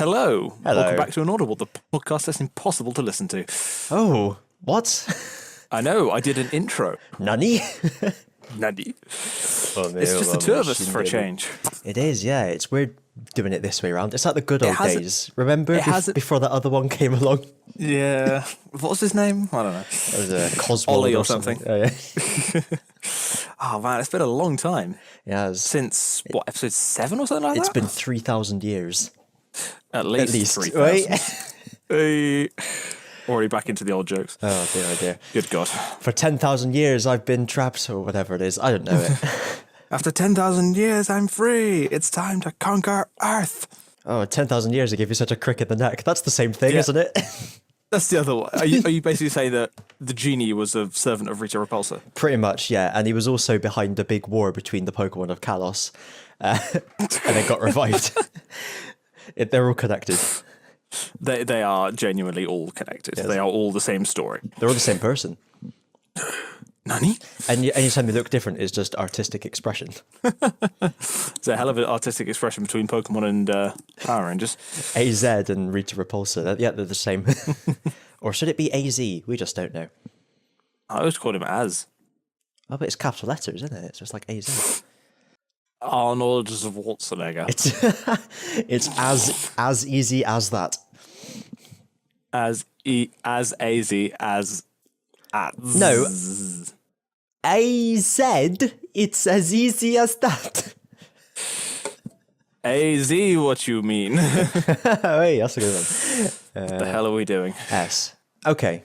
Hello. Hello. Welcome back to Inaudible, the podcast that's impossible to listen to. Oh, what? I know, I did an intro. Nani? Nani. It's just the two of us for a change. It is, yeah. It's weird doing it this way around. It's like the good old days. Remember before that other one came along? Yeah. What was his name? I don't know. It was a Cosmo Ollie or something. Oh, yeah. Oh man, it's been a long time. Yeah. Since, what, episode 7 or something like It's that? been 3,000 years. At least 3,000. Right? Hey. Already back into the old jokes. Oh dear, oh dear. Good God. For 10,000 years I've been trapped, or whatever it is. I don't know it. After 10,000 years, I'm free. It's time to conquer Earth. Oh, 10,000 years they give you such a crick in the neck. That's the same thing, isn't it? That's the other one. Are you basically saying that the genie was a servant of Rita Repulsa? Pretty much, yeah. And he was also behind a big war between the Pokemon of Kalos. And it got revived. They're all connected. They are genuinely all connected. Yes. They are all the same story. They're all the same person. Nani? And anytime they look different is just artistic expression. It's a hell of an artistic expression between Pokemon and Power Rangers. AZ and Rita Repulsa. Yeah, they're the same. Or should it be AZ? We just don't know. I always call him Az. Oh, but it's capital letters, isn't it? It's just like AZ. Arnold Schwarzenegger. It's as easy as that. As easy as No. AZ, it's as easy as that. AZ, what you mean? Hey, that's a good one. What the hell are we doing? S. Okay.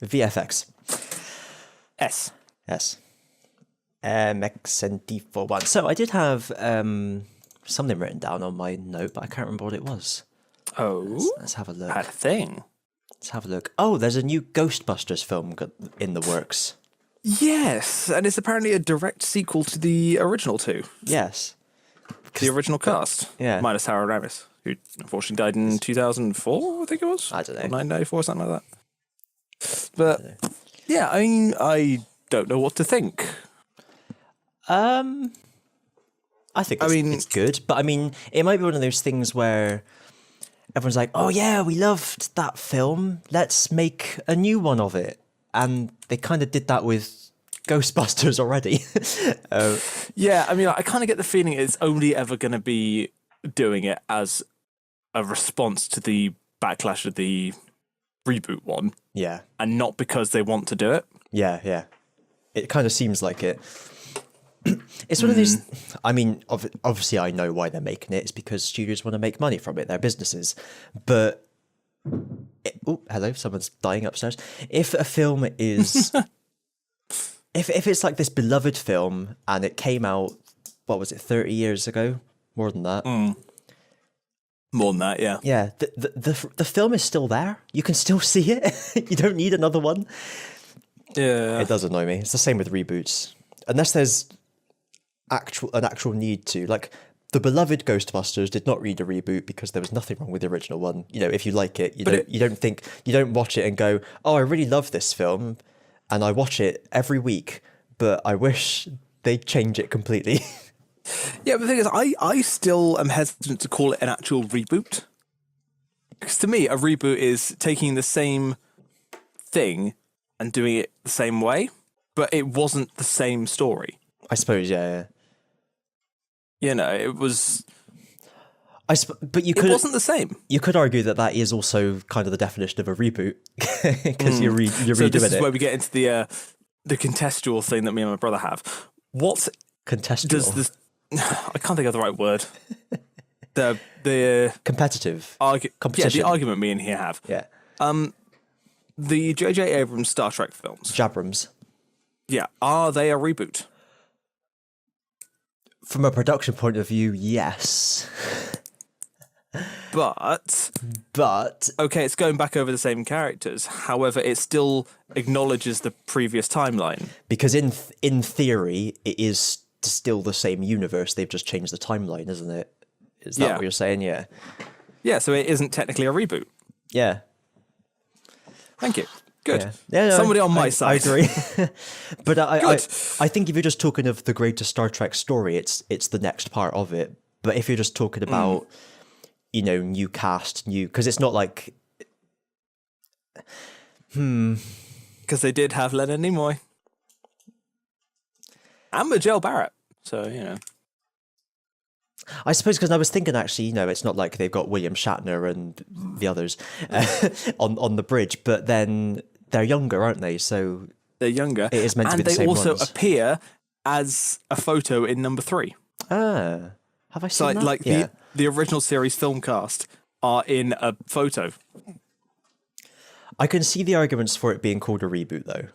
VFX. S. MXNT41. So I did have something written down on my note, but I can't remember what it was. Oh. Let's have a look. Had a thing. Let's have a look. Oh, there's a new Ghostbusters film in the works. Yes, and it's apparently a direct sequel to the original two. Yes. The original cast. Yeah. Minus Howard Ramis, who unfortunately died in 2004, I think it was. I don't know. Or 1994, something like that. But, yeah, I mean, I don't know what to think. I think it's good, but I mean, it might be one of those things where everyone's like, oh yeah, we loved that film, let's make a new one of it. And they kind of did that with Ghostbusters already. Yeah, I mean, I kind of get the feeling it's only ever going to be doing it as a response to the backlash of the reboot one. Yeah. And not because they want to do it. Yeah. It kind of seems like it. It's one of these. I mean, obviously, I know why they're making it. It's because studios want to make money from it. They're businesses. But oh, hello, someone's dying upstairs. If a film is, if it's like this beloved film and it came out, what was it, 30 years ago? More than that. More than that, yeah. Yeah, the film is still there. You can still see it. You don't need another one. Yeah, it does annoy me. It's the same with reboots, unless there's an actual need to. Like the beloved Ghostbusters did not need a reboot because there was nothing wrong with the original one. You know, if you like it, you don't watch it and go, oh, I really love this film, and I watch it every week, but I wish they'd change it completely. Yeah, but the thing is, I still am hesitant to call it an actual reboot. Because to me, a reboot is taking the same thing and doing it the same way, but it wasn't the same story. I suppose, yeah. You know, it was... but you could... It wasn't the same. You could argue that is also kind of the definition of a reboot, because you're redoing it. So this is where we get into the contextual thing that me and my brother have. What... Contextual? Does this... I can't think of the right word. The competitive Yeah, competition. the argument me and he have. Yeah. The J.J. Abrams Star Trek films. Jabrams. Yeah. Are they a reboot? From a production point of view, yes. But okay, it's going back over the same characters. However, it still acknowledges the previous timeline. Because in theory, it is still the same universe. They've just changed the timeline, isn't it? Is that what you're saying? Yeah. Yeah, so it isn't technically a reboot. Yeah. Thank you. Good. Yeah, no, somebody on my side. I agree. But I think if you're just talking of the greater Star Trek story, it's the next part of it. But if you're just talking about new cast, because it's not like, Because they did have Leonard Nimoy. And Majel Barrett. So, I suppose because I was thinking actually, it's not like they've got William Shatner and the others on the bridge, but then they're younger, aren't they? So they're younger. It is meant to be the same And they also ones. appear as a photo in number 3. Ah, have I seen that? Like the original series film cast are in a photo. I can see the arguments for it being called a reboot, though.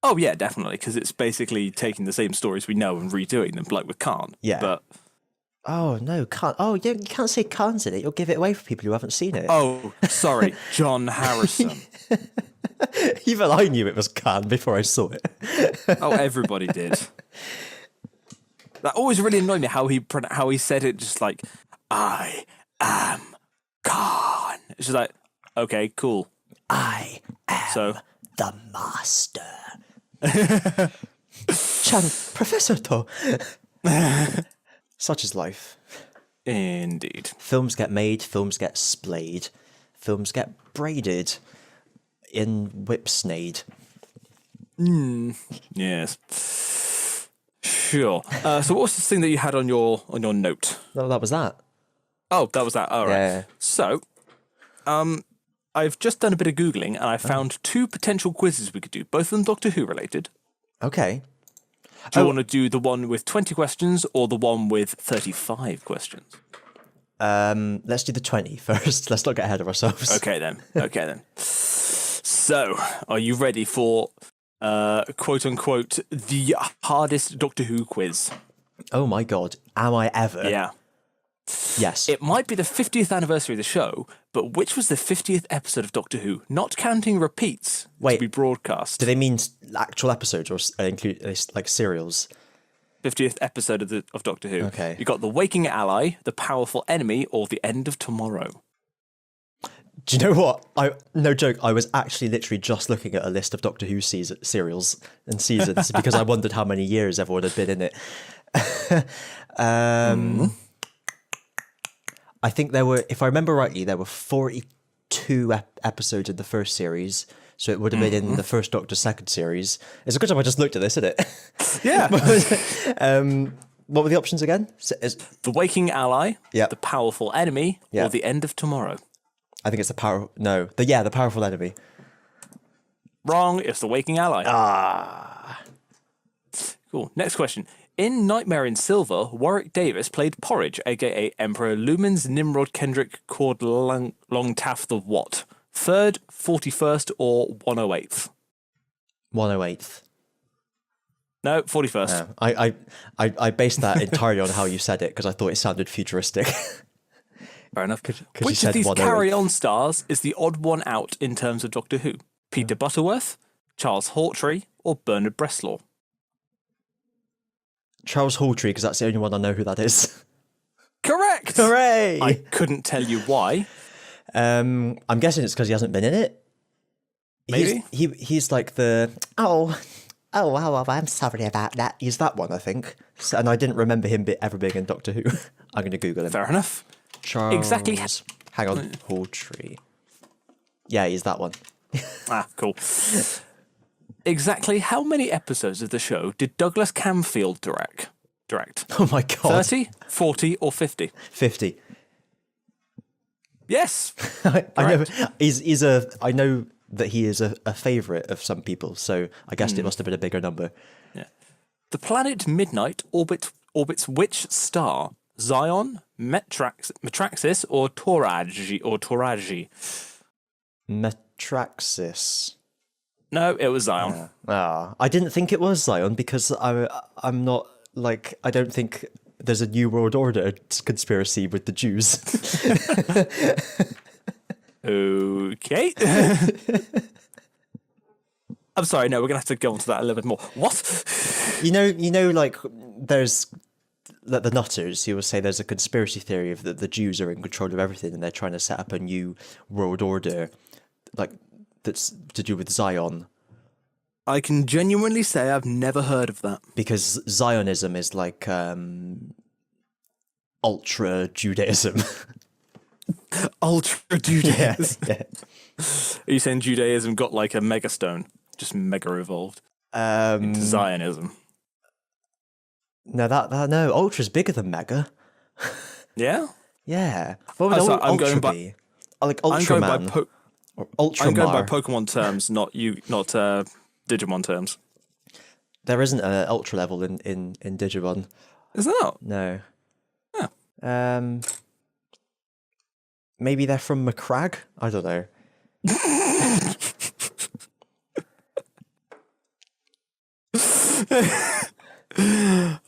Oh, yeah, definitely, because it's basically taking the same stories we know and redoing them, like with Khan. Yeah. But Oh, no, can't. Oh, you can't say Khan's in it. You'll give it away for people who haven't seen it. Oh, sorry, John Harrison. Even I knew it was Khan before I saw it. Oh, everybody did. That always really annoyed me how he said it, just like, I am Khan. It's just like, okay, cool. I am the master. Professor To. Such is life. Indeed. Films get made, films get splayed, films get braided in whipsnade. Yes. Sure. So what was this thing that you had on your note? No, that was that. Oh, that was that. All right. Yeah. So, I've just done a bit of Googling and I found 2 potential quizzes we could do, both of them Doctor Who related. Okay. Do you want to do the one with 20 questions or the one with 35 questions? Let's do the 20 first. Let's not get ahead of ourselves. Okay then. So, are you ready for quote unquote the hardest Doctor Who quiz? Oh my god. Am I ever? Yeah. Yes. It might be the 50th anniversary of the show, but which was the 50th episode of Doctor Who, not counting repeats, to be broadcast? Do they mean actual episodes or include like serials? 50th episode of Doctor Who. Okay. You got The Waking Ally, The Powerful Enemy, or The End of Tomorrow. Do you know what? No joke. I was actually literally just looking at a list of Doctor Who serials and seasons because I wondered how many years everyone had been in it. I think there were, if I remember rightly, there were 42 episodes in the first series. So it would have been in the first Doctor's second series. It's a good job I just looked at this, isn't it? Yeah. What were the options again? The Waking Ally, Yep. The Powerful Enemy, Yep. or The End of Tomorrow. I think it's the Powerful Enemy. Wrong, it's The Waking Ally. Cool. Next question. In Nightmare in Silver, Warwick Davis played Porridge, aka Emperor Lumen's Nimrod Kendrick Cord Longtaff the what? 3rd, 41st, or 108th? 108th. No, 41st. I based that entirely on how you said it because I thought it sounded futuristic. Fair enough. 'cause Which you of said these 108th. carry-on stars is the odd one out in terms of Doctor Who? Peter Butterworth, Charles Hawtrey, or Bernard Bresslaw? Charles Hawtrey, because that's the only one I know who that is. Correct! Hooray! I couldn't tell you why. I'm guessing it's because he hasn't been in it. Maybe. He's like the I'm sorry about that. He's that one, I think. So, and I didn't remember him ever being in Doctor Who. I'm going to Google him. Fair enough. Charles. Exactly. Hang on, Hawtrey. Yeah, he's that one. Cool. Exactly how many episodes of the show did Douglas Camfield direct? Oh my god. 30, 40, or 50? 50. Yes. I know I know that he is a favourite of some people, so I guessed it must have been a bigger number. Yeah. The planet Midnight orbits which star? Zion, Metraxis, or Toraji? Metraxis. No, it was Zion. I didn't think it was Zion because I'm not like I don't think there's a New World Order conspiracy with the Jews. Okay. I'm sorry, no, we're going to have to go on to that a little bit more. What? You know, like there's the nutters who will say there's a conspiracy theory of that the Jews are in control of everything and they're trying to set up a new world order, like that's to do with Zion. I can genuinely say I've never heard of that. Because Zionism is like ultra Judaism. Ultra Judaism. Yeah. Are you saying Judaism got like a megastone, just mega evolved into Zionism? No, no. Ultra's bigger than Mega. Yeah. Yeah. What would I'm Ultra going by- be? Like I'm going by Ultraman or Ultramar. I'm going by Pokemon terms, not Digimon terms. There isn't an Ultra level in Digimon. Is that not? No. Yeah. Maybe they're from Macragge? I don't know.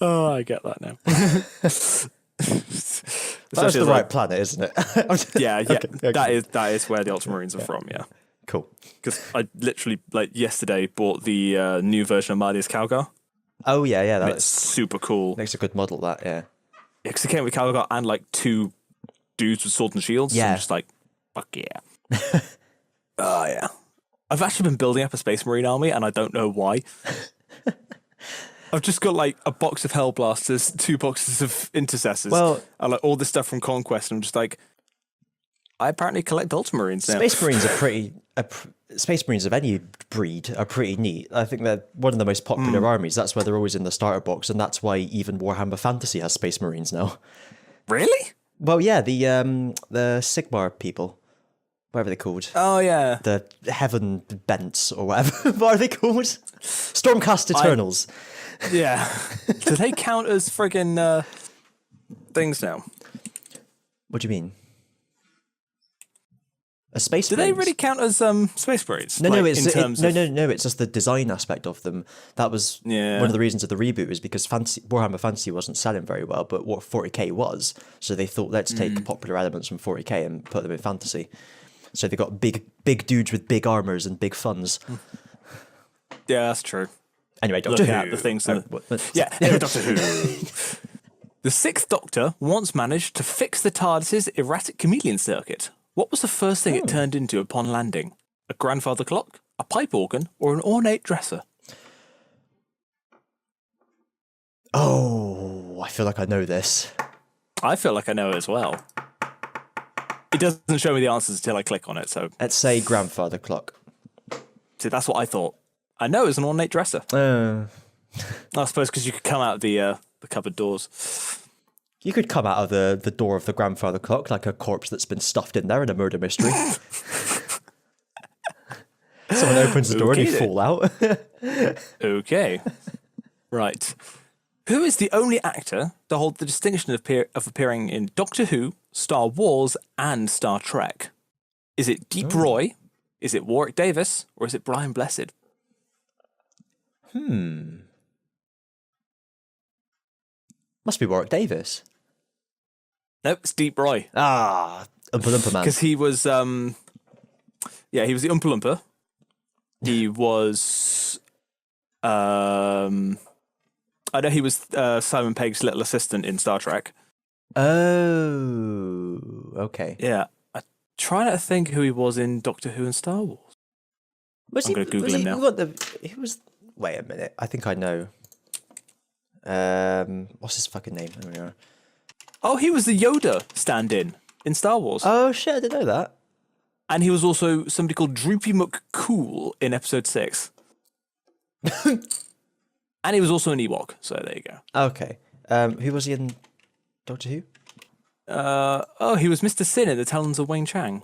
Oh, I get that now. That's the right planet, isn't it? Yeah. Okay. That is where the Ultramarines are from. Yeah. Cool. Because I literally yesterday bought the new version of Marlius Calgar. Oh yeah, It's that's super cool. makes a good model. That yeah. Because it came with Calgar and like 2 dudes with swords and shields. Yeah. So I'm just like, fuck yeah. Oh yeah. I've actually been building up a Space Marine army, and I don't know why. I've just got like a box of Hellblasters, 2 boxes of Intercessors, Well, and like all this stuff from Conquest. And I'm just like, I apparently collect Ultramarines now. Space Marines are pretty. Space Marines of any breed are pretty neat. I think they're one of the most popular armies. That's why they're always in the starter box, and that's why even Warhammer Fantasy has Space Marines now. Really? Well, yeah, the Sigmar people, whatever they're called. Oh yeah. The Heaven Bents or whatever. What are they called? Stormcast Eternals. Yeah. Do they count as friggin' things now? What do you mean? A Space Do Marines? they really count as Space Marines? No, Like, no, it's in terms of... no. It's just the design aspect of them. That was Yeah. one of the reasons of the reboot, was because Warhammer Fantasy wasn't selling very well, but what 40k was. So they thought, let's take popular elements from 40k and put them in Fantasy. So they got big dudes with big armors and big funds. Yeah, that's true. Anyway, Doctor Look Who. at the things that... Yeah, anyway, Doctor Who. The 6th Doctor once managed to fix the TARDIS's erratic chameleon circuit. What was the first thing it turned into upon landing? A grandfather clock, a pipe organ, or an ornate dresser? Oh, I feel like I know this. I feel like I know it as well. It doesn't show me the answers until I click on it, so... Let's say grandfather clock. See, that's what I thought. I know it's an ornate dresser. I suppose because you could come out of the cupboard doors. You could come out of the door of the grandfather clock like a corpse that's been stuffed in there in a murder mystery. Someone opens the door and you fall out. Okay. Right. Who is the only actor to hold the distinction of appearing in Doctor Who, Star Wars, and Star Trek? Is it Deep Roy? Is it Warwick Davis? Or is it Brian Blessed? Must be Warwick Davis. Nope, it's Deep Roy. Ah, Oompa Loompa Man. Because he was, he was the Oompa Loompa. He was, I know he was Simon Pegg's little assistant in Star Trek. Oh, okay. Yeah. I try not to think who he was in Doctor Who and Star Wars. I'm going to Google him now. He was. Wait a minute. I think I know. What's his fucking name? There we are. Oh, he was the Yoda stand-in Star Wars. Oh shit! I didn't know that. And he was also somebody called Droopy McCool in episode 6. And he was also an Ewok, so there you go. Okay. Who was he in Doctor Who? He was Mr. Sin in The Talons of Wayne Chang.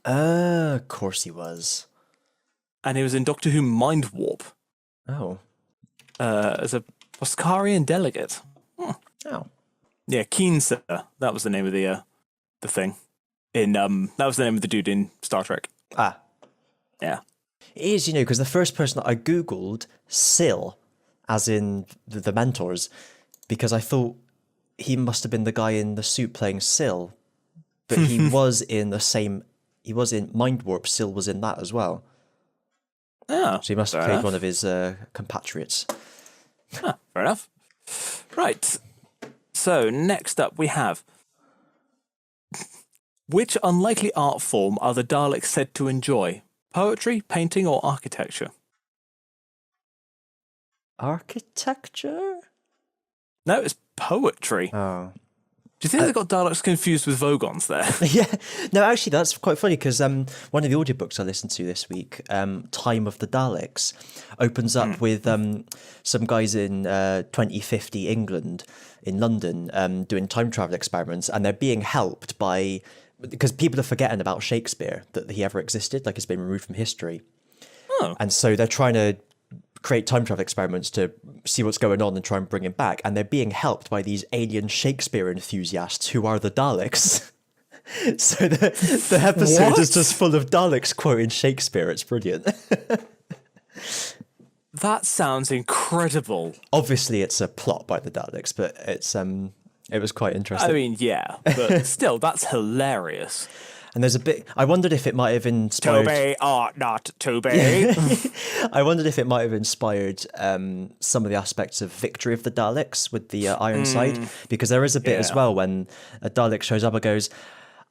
Of course he was. And he was in Doctor Who Mind Warp. Oh. As a Oscarian delegate. Oh. Yeah, Keenser. That was the name of the thing. That was the name of the dude in Star Trek. Ah. Yeah. It is, because the first person that I Googled, Syl, as in the mentors, because I thought he must have been the guy in the suit playing Syl, but he was in Mind Warp. Syl was in that as well. Oh, so he must have played one of his compatriots. Fair enough. Right. So next up we have, which unlikely art form are the Daleks said to enjoy? Poetry, painting, or architecture? Architecture? No, it's poetry. Oh. Do you think they got Daleks confused with Vogons there? Yeah, no, actually, that's quite funny because one of the audiobooks I listened to this week, Time of the Daleks, opens up with some guys in 2050 England, in London, doing time travel experiments, and they're being helped by, because people are forgetting about Shakespeare, that he ever existed, like it's been removed from history. Oh. And so they're trying to create time travel experiments to see what's going on and try and bring him back. And they're being helped by these alien Shakespeare enthusiasts who are the Daleks. So the episode is just full of Daleks quoting Shakespeare. It's brilliant. That sounds incredible. Obviously, it's a plot by the Daleks, but it was quite interesting. I mean, yeah, but still, that's hilarious. And there's a bit. I wondered if it might have inspired. To be or not to be. I wondered if it might have inspired some of the aspects of Victory of the Daleks with the Ironside, because there is a bit as well when a Dalek shows up and goes,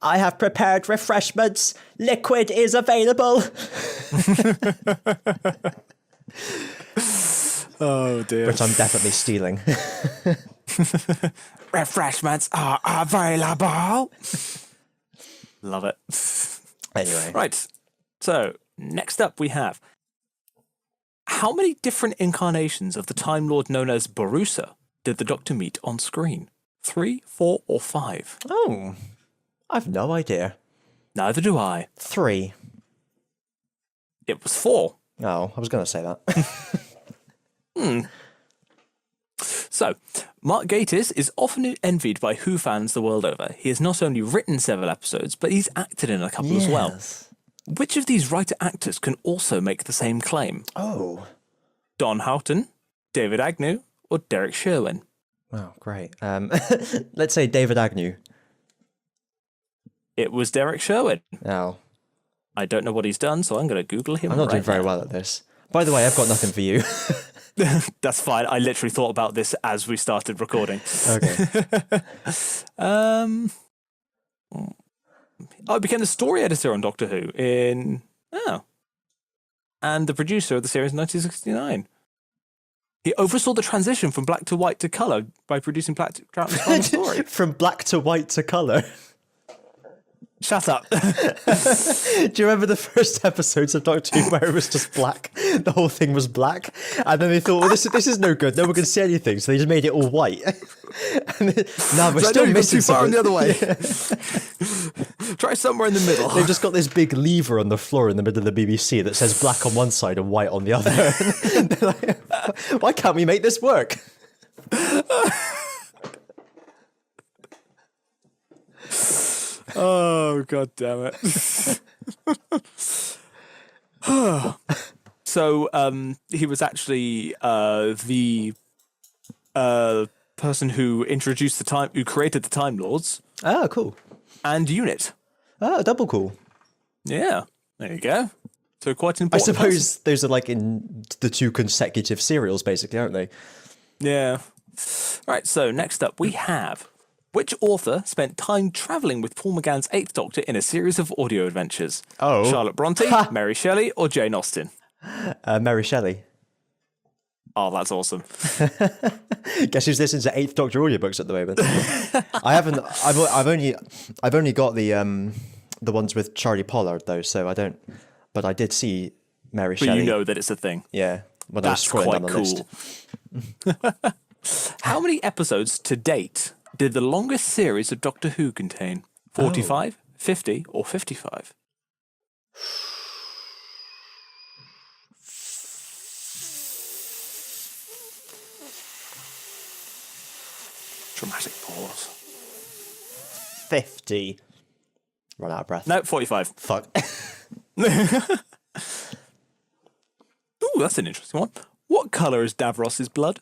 "I have prepared refreshments. Liquid is available." Oh dear. Which I'm definitely stealing. Refreshments are available. Love it. Anyway. Right. So, next up we have, how many different incarnations of the Time Lord known as Borusa did the Doctor meet on screen? 3, 4, or 5? Oh, I've no idea. Neither do I. 3. It was 4. Oh, I was going to say that. So, Mark Gatiss is often envied by Who fans the world over. He has not only written several episodes, but he's acted in a couple as well. Which of these writer-actors can also make the same claim? Oh. Don Houghton, David Agnew, or Derek Sherwin? Wow, great. Let's say David Agnew. It was Derek Sherwin. Oh. I don't know what he's done, so I'm going to Google him. I'm not doing very well at this. By the way, I've got nothing for you. That's fine. I literally thought about this as we started recording. Okay. I became the story editor on Doctor Who and the producer of the series in 1969. He oversaw the transition from black to white to colour by producing Black to Troughton's final story. From black to white to colour. Shut up. Do you remember the first episodes of Doctor Who where it was just black? The whole thing was black. And then they thought, well, this is no good. No one can see anything. So they just made it all white. And then, we're still missing too far something. the other way. Try somewhere in the middle. They've just got this big lever on the floor in the middle of the BBC that says black on one side and white on the other. They're like, why can't we make this work? Oh, God damn it. So he was actually the person who who created the Time Lords. Oh, cool. And Unit. Oh, double cool. Yeah, there you go. So quite an I important suppose those are like in the 2 consecutive serials, basically, aren't they? Yeah. Right, so next up we have, which author spent time travelling with Paul McGann's 8th Doctor in a series of audio adventures? Oh. Charlotte Bronte, Mary Shelley, or Jane Austen? Mary Shelley. Oh, that's awesome. Guess who's listening to 8th Doctor audiobooks at the moment? I haven't. I've only got the ones with Charlie Pollard though, so I don't. But I did see Mary But Shelley. you know that it's a thing. Yeah, when That's I was scrolling quite down the list. How many episodes to date did the longest series of Doctor Who contain? 45, 50, or 55? Dramatic pause. 50. Run out of breath. No, 45. Fuck. Ooh, that's an interesting one. What colour is Davros's blood?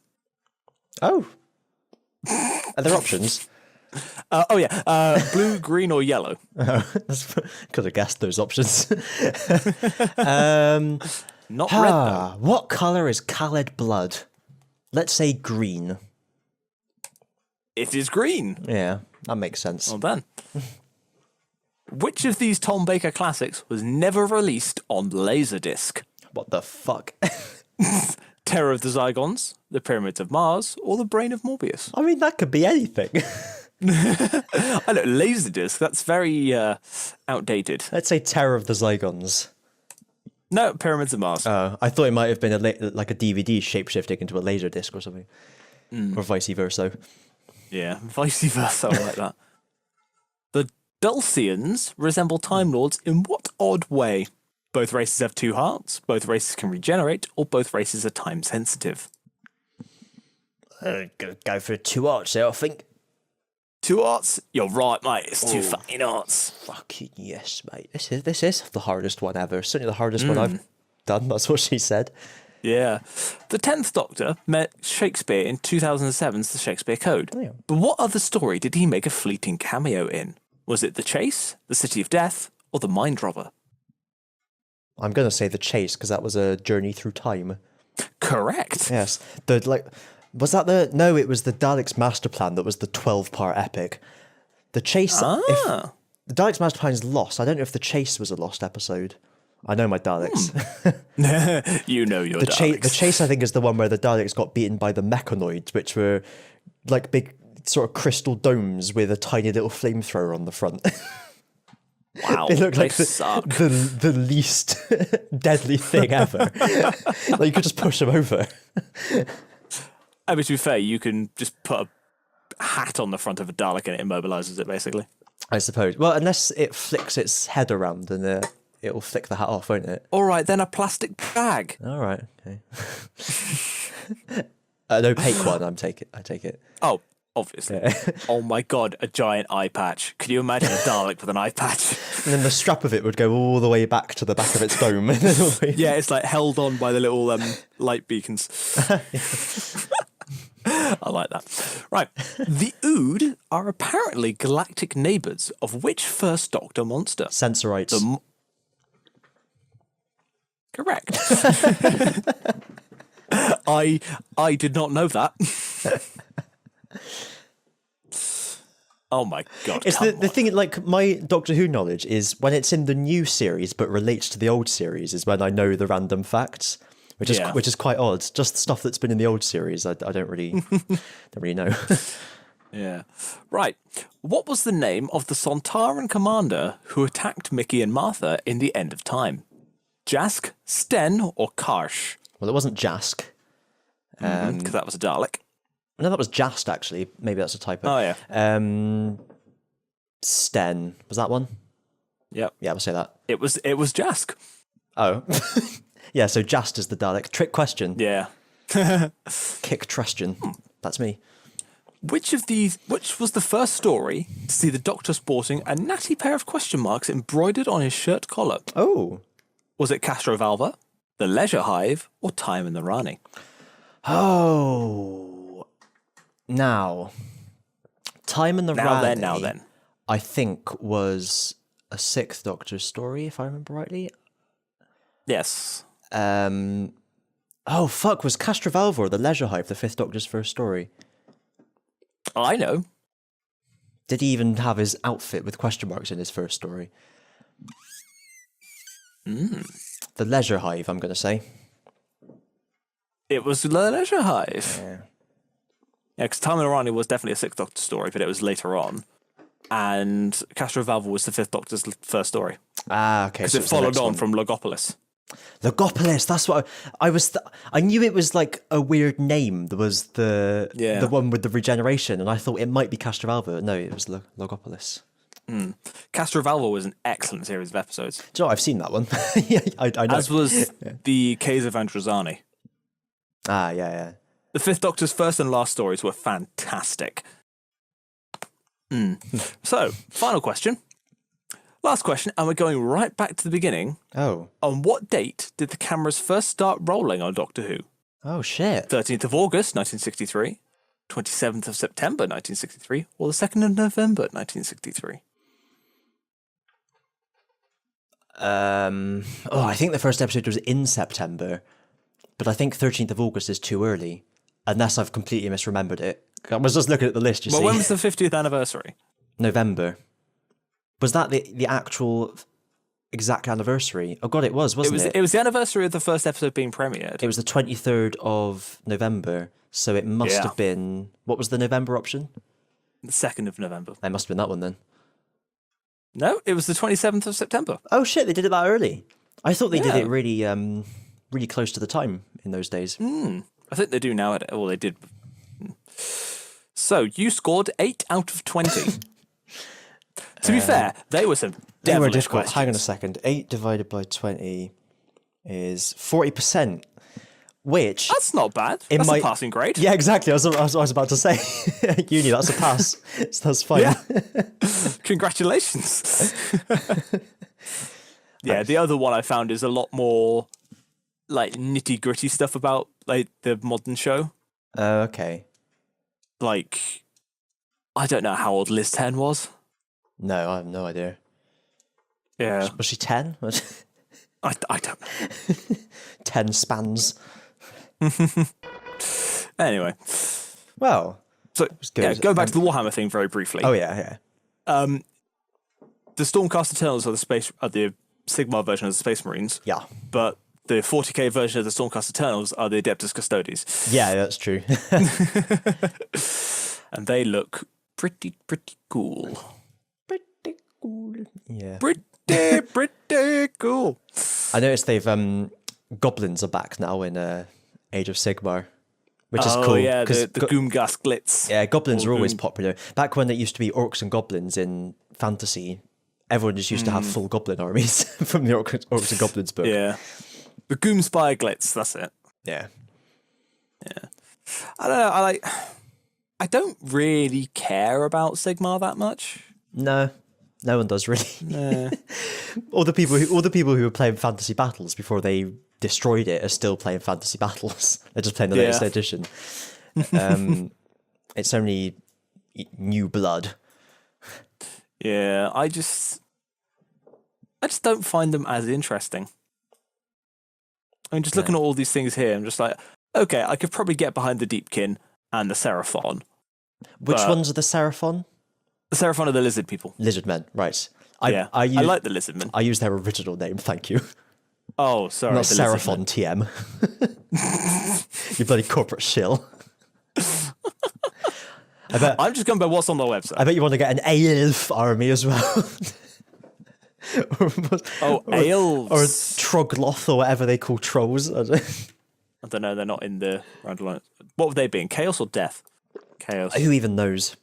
Oh. Are there options? Blue, green, or yellow? Could have guessed those options. Not red, though. What colour is Khaled blood? Let's say green. It is green. Yeah, that makes sense. Well done. Which of these Tom Baker classics was never released on Laserdisc? What the fuck? Terror of the Zygons, The Pyramids of Mars, or The Brain of Morbius? I mean, that could be anything. I know, Laserdisc, that's very outdated. Let's say Terror of the Zygons. No, Pyramids of Mars. I thought it might have been like a DVD shapeshifting into a laser disc or something, or vice versa. Yeah, vice versa, I like that. The Dulcians resemble Time Lords in what odd way? Both races have 2 hearts, both races can regenerate, or both races are time sensitive. Go for 2 hearts there, I think. 2 hearts? You're right, mate. It's 2 fucking hearts. Fucking yes, mate. This is the hardest one ever. Certainly the hardest one I've done. That's what she said. Yeah. The 10th Doctor met Shakespeare in 2007's The Shakespeare Code. Oh, yeah. But what other story did he make a fleeting cameo in? Was it The Chase, The City of Death, or The Mind Robber? I'm going to say The Chase, because that was a journey through time. Correct. Yes. Was that no, it was the Daleks' Master Plan that was the 12-part epic. The Chase, if the Daleks' Master Plan is lost, I don't know if The Chase was a lost episode. I know my Daleks. You know your Daleks. The Chase, I think, is the one where the Daleks got beaten by the Mechanoids, which were like big sort of crystal domes with a tiny little flamethrower on the front. Wow, they look like suck. the least deadly thing ever. Like you could just push them over. I mean, to be fair, you can just put a hat on the front of a Dalek and it immobilizes it, basically. I suppose. Well, unless it flicks its head around and it'll flick the hat off, won't it? All right, then a plastic bag. All right, okay. An opaque one, I take it. Oh, obviously. Yeah. Oh my god, a giant eye patch. Can you imagine a Dalek with an eye patch? And then the strap of it would go all the way back to the back of its dome. Yeah, it's like held on by the little light beacons. I like that. Right. The Ood are apparently galactic neighbours of which First Doctor monster? Sensorites. Correct. I did not know that. Oh my god. It's the thing, like, my Doctor Who knowledge is when it's in the new series but relates to the old series is when I know the random facts, which is quite odd. Just stuff that's been in the old series, I don't really know. Yeah. Right. What was the name of the Sontaran commander who attacked Mickey and Martha in The End of Time? Jask, Sten, or Karsh? Well, it wasn't Jask. Because that was a Dalek. No, that was Jast, actually. Maybe that's a typo. Oh, yeah. Sten. Was that one? Yep. Yeah, we'll say that. It was Jask. Oh. Yeah, so Jast is the Dalek. Trick question. Yeah. Kick Trustian. That's me. Which was the first story to see the Doctor sporting a natty pair of question marks embroidered on his shirt collar? Oh. Was it Castrovalva, The Leisure Hive, or Time in the Rani? Oh. Now, Time in the Rani, Now then. I think was a 6th Doctor story, if I remember rightly. Yes. Oh, fuck, was Castrovalva or The Leisure Hive the 5th Doctor's first story? I know. Did he even have his outfit with question marks in his first story? The Leisure Hive, I'm going to say. It was The Leisure Hive. Yeah. Yeah, because Time in the Rani was definitely a 6th Doctor story, but it was later on. And Castrovalva was the 5th Doctor's first story. Ah, okay. Because it followed on from Logopolis. Logopolis, that's what I was. I knew it was like a weird name. There was the one with the regeneration, and I thought it might be Castrovalva. No, it was Logopolis. Castrovalva was an excellent series of episodes. Do you know, I've seen that one. Yeah, I know. As was the Case of Androzani. Ah, yeah. The 5th Doctor's first and last stories were fantastic. So, final question. Last question, and we're going right back to the beginning. Oh. On what date did the cameras first start rolling on Doctor Who? Oh, shit. 13th of August, 1963, 27th of September, 1963, or the 2nd of November, 1963? I think the first episode was in September, but I think 13th of August is too early, unless I've completely misremembered it. I was just looking at the list, you see. When was the 50th anniversary? November. Was that the actual exact anniversary? Oh god, it was, wasn't it? It was the anniversary of the first episode being premiered. It was the 23rd of November, so it must have been... What was the November option? The 2nd of November. It must have been that one then. No, it was the 27th of September. Oh shit, they did it that early. I thought they did Yeah. it really, really close to the time in those days. I think they do now. Well, they did. So you scored 8 out of 20. To be fair, they were some They were devilish difficult. questions. Hang on a second. 8 divided by 20 is 40%, which... That's not bad. It That's might- a passing grade. Yeah, exactly. I was about to say. Uni, that's a pass. So that's fine. Yeah. Congratulations. Yeah, the other one I found is a lot more like nitty gritty stuff about like the modern show. Okay. Like, I don't know how old Liz 10 was. No, I have no idea. Yeah, Was she 10? I don't know. 10 spans. Anyway, Well, so good. yeah, go back to the Warhammer thing very briefly. oh yeah. The Stormcast Eternals are the Sigmar version of the Space Marines. Yeah. But the 40k version of the Stormcast Eternals are the Adeptus Custodes. Yeah, that's true. And they look pretty cool. Pretty cool. Yeah. Pretty cool. I noticed they've goblins are back now in Age of Sigmar, which is cool. Oh yeah, 'cause the Goomgas Glitz. yeah, goblins Or are always Goom. popular. Back when it used to be orcs and goblins in fantasy, everyone just used to have full goblin armies from the orcs and goblins book. Yeah. The Goomspire Glitz, that's it. Yeah. I don't know, I don't really care about Sigmar that much. No one does really. Yeah. all the people who were playing fantasy battles before they destroyed it are still playing fantasy battles. They're just playing the latest edition. It's only new blood. Yeah, I just don't find them as interesting. I mean, just looking at all these things here, I'm just like, okay, I could probably get behind the Deepkin and the Seraphon. Which But- ones are the Seraphon? The Seraphon are the lizard people. Lizard men, right. I like the lizardmen. I use their original name, thank you. Oh, sorry. Not the Seraphon lizardmen. TM. You bloody corporate shill. I'm just going by what's on their website. I bet you want to get an elf army as well. Oh, elves. Or Trogloth or whatever they call trolls. I don't know. They're not in the round line. What would they be in? Chaos or death? Chaos. Who even knows?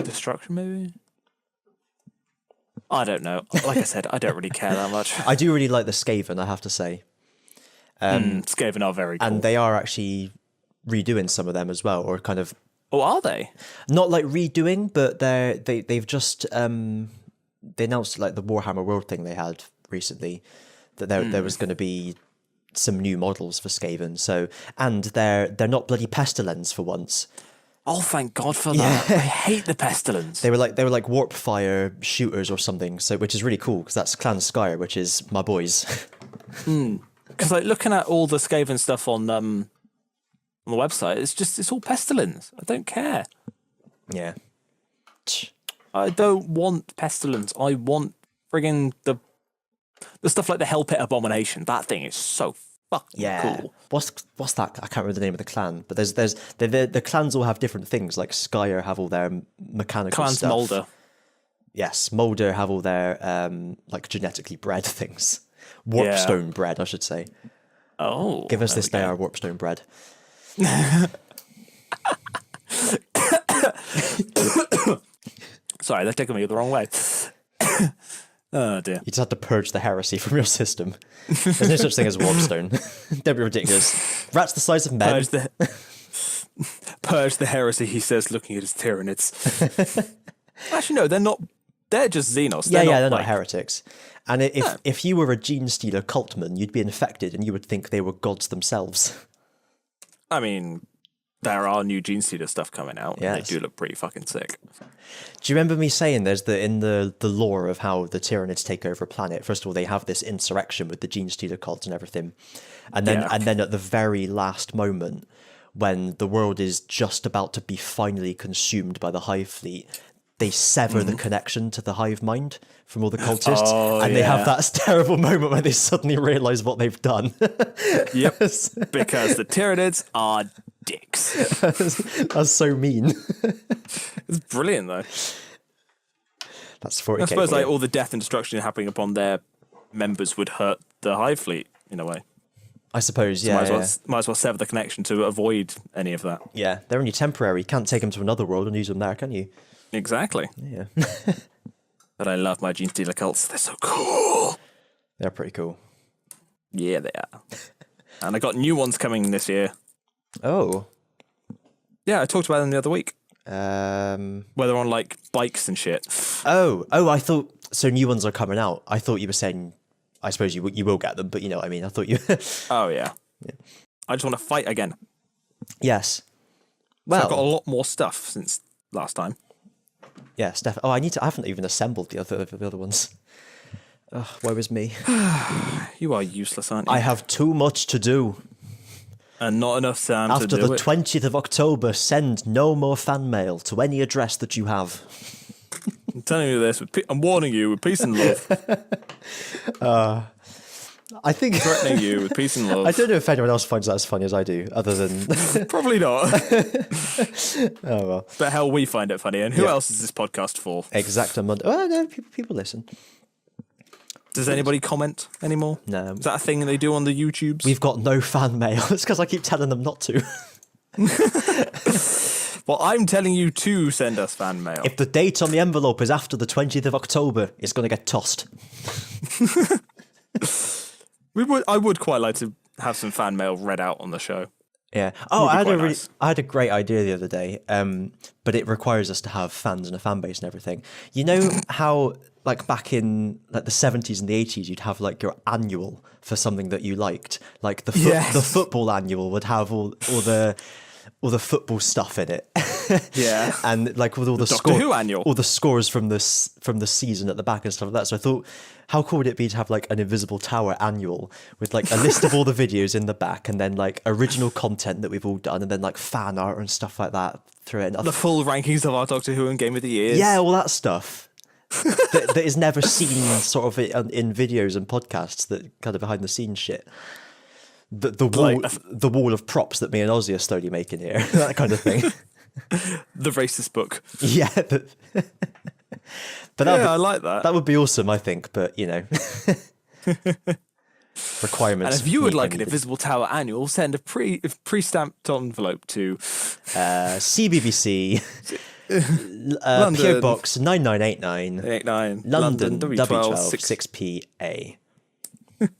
Destruction, maybe? I don't know. Like I said, I don't really care that much. I do really like the Skaven, I have to say. Skaven are very cool. And they are actually redoing some of them as well, or kind of Oh, are they? not like redoing, but they've just they announced like the Warhammer World thing they had recently that there was going to be some new models for Skaven. So and they're not bloody pestilence for once. Oh, thank God for that. I hate the pestilence. They were like warp fire shooters or something. So which is really cool because that's Clan Skyer, which is my boys. Because like looking at all the Skaven stuff on the website, it's all pestilence. I don't care. Yeah. I don't want pestilence. I want friggin' the stuff like the Hell Pit Abomination. That thing is so fucking cool. What's that? I can't remember the name of the clan, but there's the clans all have different things. Like Skyer have all their mechanical Clans stuff. Molder. Yes, Molder have all their like genetically bred things. Warpstone bred, I should say. Oh. Give us there this we day go. our Warpstone bread. Sorry, they're taking me the wrong way. Oh dear. You just have to purge the heresy from your system. There's no such thing as Warpstone. Don't be ridiculous. Rats the size of men. Purge the heresy, he says, looking at his Tyranids. Actually, no, they're not. They're just Xenos. They're like, not heretics. And if you were a gene stealer cultman, you'd be infected and you would think they were gods themselves. I mean, there are new Gene Stealer stuff coming out, and Yes. they do look pretty fucking sick. Do you remember me saying in the lore of how the Tyranids take over a planet? First of all, they have this insurrection with the Gene Stealer cult and everything, and then at the very last moment, when the world is just about to be finally consumed by the Hive fleet, they sever the connection to the Hive mind from all the cultists, and they have that terrible moment where they suddenly realise what they've done. Yep, because the Tyranids are dicks. That's so mean. It's brilliant though. That's 40k. I suppose for like you. all the death and destruction happening upon their members would hurt the Hive fleet in a way. I suppose, So yeah. might as well sever the connection to avoid any of that. Yeah, they're only temporary. You can't take them to another world and use them there, can you? Exactly. Yeah. But I love my Gene Stealer cults. They're so cool. They're pretty cool. Yeah, they are. And I got new ones coming this year. Oh. Yeah, I talked about them the other week. Um. Where they're on like bikes and shit. Oh, I thought so. New ones are coming out. I thought you were saying. I suppose you will get them, but you know what I mean. I thought you. Oh yeah. I just want to fight again. Yes. So Well, I've got a lot more stuff since last time. yeah, Steph. Oh, I haven't even assembled the other ones. Oh, woe is me. You are useless, aren't you? I have too much to do. And not enough Sam After to do the it. 20th of October, send no more fan mail to any address that you have. I'm telling you this. I'm warning you with peace and love. I think. Threatening you with peace and love. I don't know if anyone else finds that as funny as I do, other than. Probably not. Oh, well. But hell, we find it funny. And who Yeah. else is this podcast for? Exactamundo. Oh, no, people listen. Does anybody comment anymore? No. Is that a thing they do on the YouTubes? We've got no fan mail. It's because I keep telling them not to. Well, I'm telling you to send us fan mail. If the date on the envelope is after the 20th of October, it's going to get tossed. I would quite like to have some fan mail read out on the show. Yeah. Oh, Would be I quite nice. had a great idea the other day. But it requires us to have fans and a fan base and everything. You know how, like back in like the 70s and the 80s, you'd have like your annual for something that you liked. Like the Yes. the football annual would have all the football stuff in it. Yeah. And like with all the Doctor Who annual. all the scores from the season at the back and stuff like that. So I thought, how cool would it be to have like an Invisible Tower annual with like a list of all the videos in the back, and then like original content that we've all done, and then like fan art and stuff like that through it. The full rankings of our Doctor Who and Game of the Year. Yeah, all that stuff that is never seen sort of in videos and podcasts, that kind of behind the scenes shit. The wall of props that me and Ozzy are slowly making here, that kind of thing. The racist book. Yeah, but I like that. That would be awesome, I think. But you know, requirements. And if you would need like an anything. Invisible Tower annual, send a pre-stamped envelope to CBBC, London. PO Box 9989, 89 London W12 W12 6PA.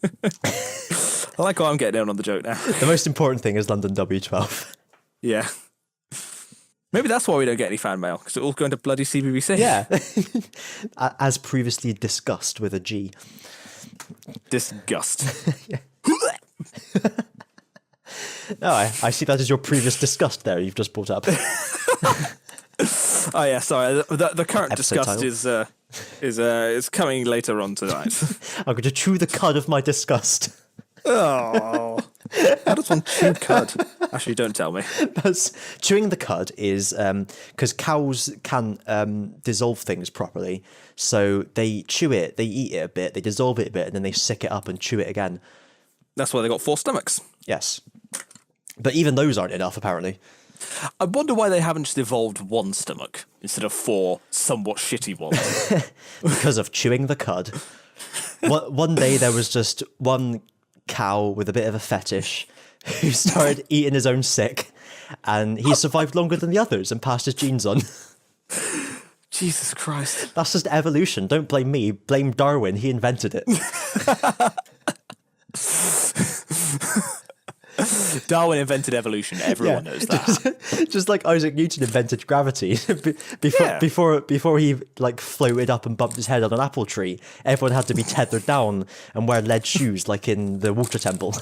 I like how I'm getting in on the joke now. The most important thing is London W12. Yeah. Maybe that's why we don't get any fan mail, because it's all going to bloody CBBC. Yeah, as previously discussed with a G. Disgust. No, I see that as your previous disgust there. You've just brought up. Oh yeah, sorry. The current Episode disgust title. is coming later on tonight. I'm going to chew the cud of my disgust. Oh, how does one chew cud? Actually, don't tell me. That's, chewing the cud is because cows can't dissolve things properly, so they chew it, they eat it a bit, they dissolve it a bit, and then they sick it up and chew it again. That's why they got 4 stomachs. Yes, but even those aren't enough apparently. I wonder why they haven't just evolved 1 stomach instead of 4 somewhat shitty ones. Because of chewing the cud. One day there was just one cow with a bit of a fetish who started eating his own sick, and he survived longer than the others and passed his genes on. Jesus Christ. That's just evolution. Don't blame me. Blame Darwin. He invented it. Darwin invented evolution. Everyone knows that. Just like Isaac Newton invented gravity Yeah. before he like floated up and bumped his head on an apple tree. Everyone had to be tethered down and wear lead shoes like in the water temple.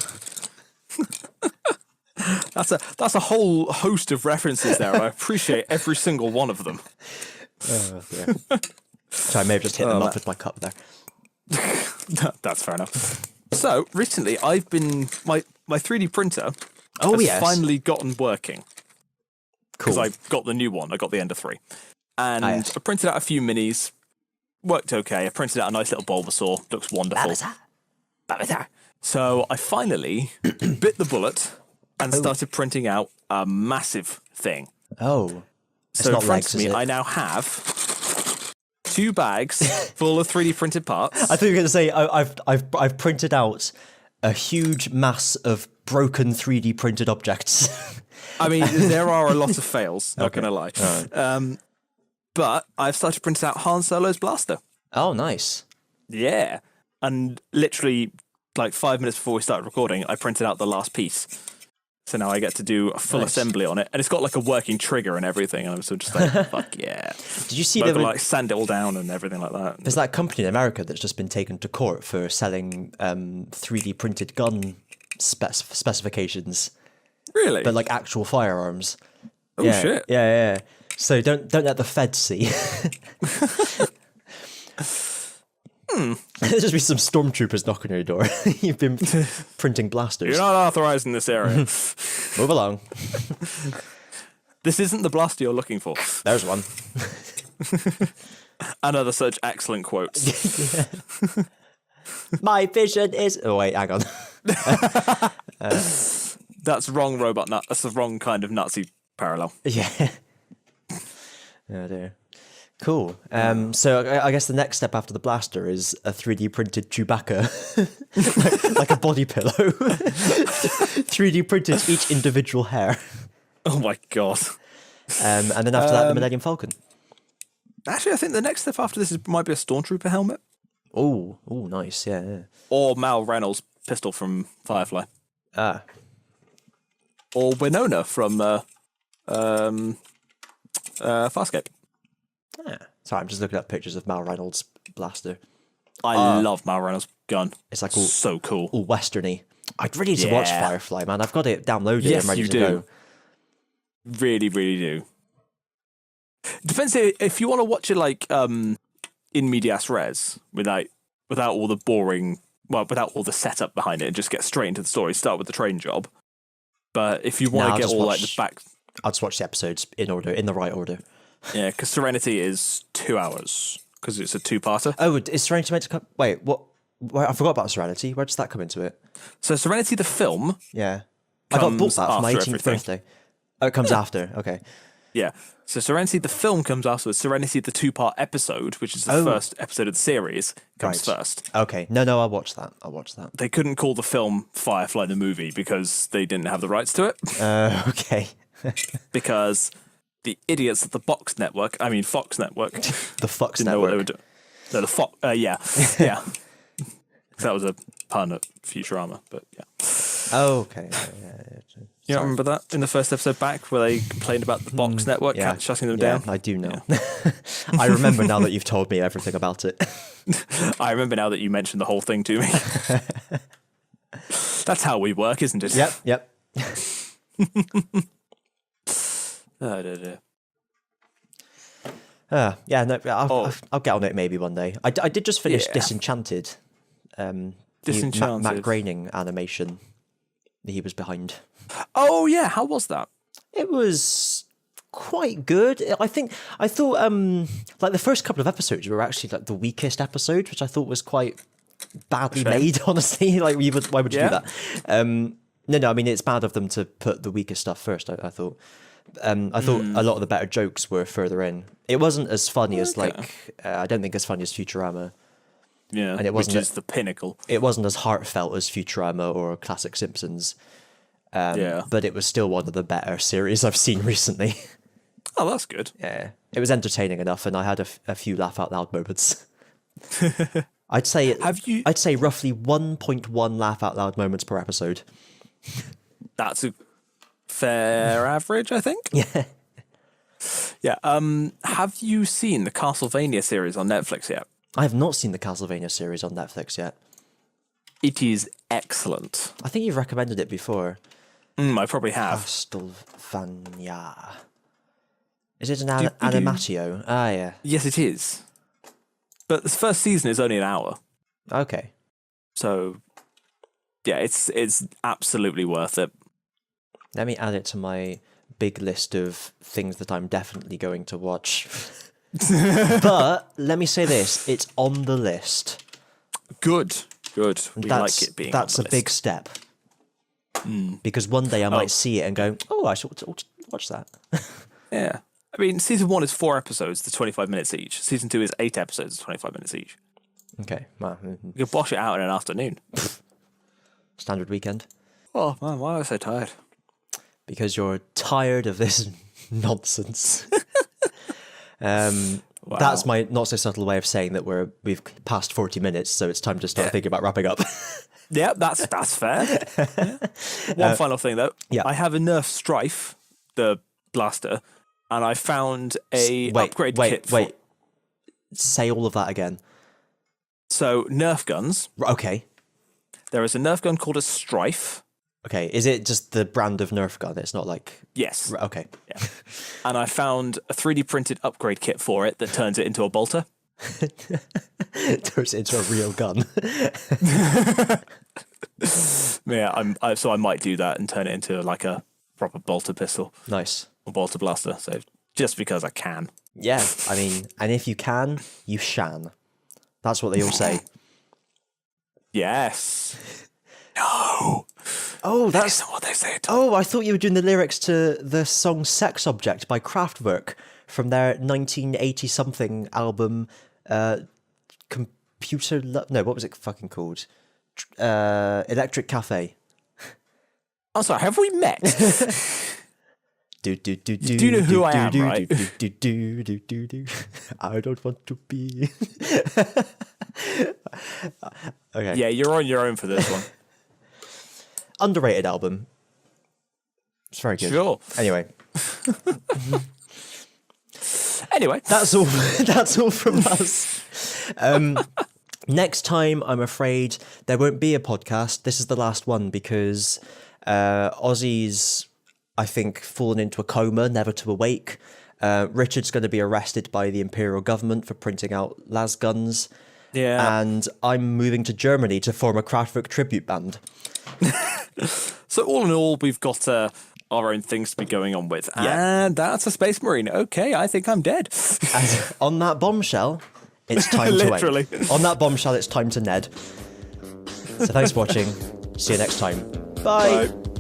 That's a whole host of references there. I appreciate every single one of them. Yeah. So I may have just hit them up with my cup there. That's fair enough. So recently, I've been my 3D printer Oh, has yes. finally gotten working because Cool. I got the new one. I got the Ender 3, and yes. I printed out a few minis. Worked okay. I printed out a nice little Bulbasaur. Looks wonderful. So I finally bit the bullet and started printing out a massive thing. Oh. It's So in not front legs, of is me, it? I now have 2 bags full of 3D printed parts. I thought you were going to say I've printed out a huge mass of broken 3D printed objects. I mean, there are a lot of fails, not going to lie. Right. But I've started printing out Han Solo's blaster. Oh, nice. Yeah. And literally, like 5 minutes before we started recording, I printed out the last piece. So now I get to do a full assembly on it. And it's got like a working trigger and everything. And I'm sort of just like, fuck yeah. Did you see But I that? can like sand it all down and everything like that. There's that company in America that's just been taken to court for selling 3D printed gun specifications, Really? but like actual firearms. Oh, yeah, shit. Yeah. So don't let the feds see. There's just be some stormtroopers knocking on your door. You've been printing blasters. You're not authorized in this area. Move along. This isn't the blaster you're looking for. There's one. Another such excellent quotes. My vision is. Oh wait, hang on. That's wrong robot nut. That's the wrong kind of Nazi parallel. Yeah. Oh dear. Cool. So I guess the next step after the blaster is a 3D printed Chewbacca, like a body pillow. 3D printed each individual hair. Oh my god. And then after that, the Millennium Falcon. Actually, I think the next step after this might be a Stormtrooper helmet. Oh, nice. Yeah. Or Mal Reynolds' pistol from Firefly. Ah. Or Winona from Farscape. Yeah. Sorry, I'm just looking at pictures of Mal Reynolds' blaster. I love Mal Reynolds' gun. It's like all so cool. all westerny. I'd really need to watch Firefly, man. I've got it downloaded Yes, and ready you to do. go. Really, really do. Depends if you want to watch it like in medias res without all the boring, without all the setup behind it, and just get straight into the story. Start with the train job. But if you want to get all like the back, I'll just watch the episodes in the right order. yeah, because Serenity is 2 hours because it's a 2-parter. Oh, is Serenity meant to come? Wait, what? I forgot about Serenity. Where does that come into it? So Serenity the film, Yeah, I got bought that for my 18th after everything. birthday. Oh, it comes after. Okay. yeah. So Serenity the film comes afterwards. Serenity the 2-part episode, which is the first episode of the series, comes first. Okay. No, I'll watch that. They couldn't call the film Firefly the movie because they didn't have the rights to it. Okay. Because the idiots at the Fox Network, The Fox didn't know what they were Network. doing. No, the Fox, yeah. That was a pun at Futurama, but yeah. Oh, okay. You don't remember that in the first episode back where they complained about the Fox Network shutting them down? I do know. I remember now that you've told me everything about it. I remember now that you mentioned the whole thing to me. That's how we work, isn't it? Yep. Oh, dear. Yeah, no, I'll get on it maybe one day. I did just finish Yeah. Disenchanted. Disenchanted. Matt Groening animation that he was behind. Oh, yeah. How was that? It was quite good. I thought like the first couple of episodes were actually like the weakest episode, which I thought was quite badly made, honestly. Like why would you do that? No, I mean it's bad of them to put the weakest stuff first, I thought. I thought a lot of the better jokes were further in. It wasn't as funny as I don't think as funny as Futurama. Yeah, And it wasn't which is the pinnacle. It wasn't as heartfelt as Futurama or Classic Simpsons. But it was still one of the better series I've seen recently. Oh, that's good. Yeah, it was entertaining enough, and I had a few laugh out loud moments. I'd say I'd say roughly 1.1 laugh out loud moments per episode. That's a fair average, I think. Yeah. Yeah. Have you seen the Castlevania series on Netflix yet? I have not seen the Castlevania series on Netflix yet. It is excellent. I think you've recommended it before. I probably have. Castlevania. Is it an animatio? Ah, yeah. Yes, it is. But the first season is only an hour. Okay. So, yeah, it's absolutely worth it. Let me add it to my big list of things that I'm definitely going to watch. But let me say this, it's on the list. Good. We like it being That's on a the big list. step. Because one day I might see it and go, oh, I should watch that. Yeah. I mean, season 1 is 4 episodes to 25 minutes each. Season 2 is 8 episodes to 25 minutes each. Okay. Well, You can bosh it out in an afternoon. standard weekend. Oh, man, why am I so tired? Because you're tired of this nonsense. Wow. That's my not so subtle way of saying that we've passed 40 minutes, so it's time to start thinking about wrapping up. Yeah, that's fair. Yeah. One final thing, though. Yeah. I have a Nerf Strife, the blaster, and I found a upgrade kit. Wait. Say all of that again. So, Nerf guns. Okay. There is a Nerf gun called a Strife. Okay. Is it just the brand of Nerf gun? It's not like... Yes. Okay. Yeah. And I found a 3D printed upgrade kit for it that turns it into a bolter. Turns it into a real gun. Yeah, so I might do that and turn it into like a proper bolter pistol Nice. or bolter blaster. So just because I can. Yeah. I mean, and if you can, you shan. That's what they all say. Yes. No. Oh, that's not what they said. Oh, I thought you were doing the lyrics to the song Sex Object by Kraftwerk from their 1980-something album, No, what was it fucking called? Electric Cafe. I'm sorry, have we met? Do you know who I am, right? I don't want to be. Okay. Yeah, you're on your own for this one. Underrated album. It's very good. Sure. Anyway, That's that's all from us. Next time, I'm afraid there won't be a podcast. This is the last one because Ozzy's, I think, fallen into a coma, never to awake. Richard's going to be arrested by the Imperial government for printing out las guns. Yeah. And I'm moving to Germany to form a Kraftwerk tribute band. So all in all, we've got our own things to be going on with. Yeah. And that's a Space Marine. Okay, I think I'm dead. And on that bombshell, it's time Literally. to end. On that bombshell, it's time to Ned. So thanks for watching. See you next time. Bye. Bye.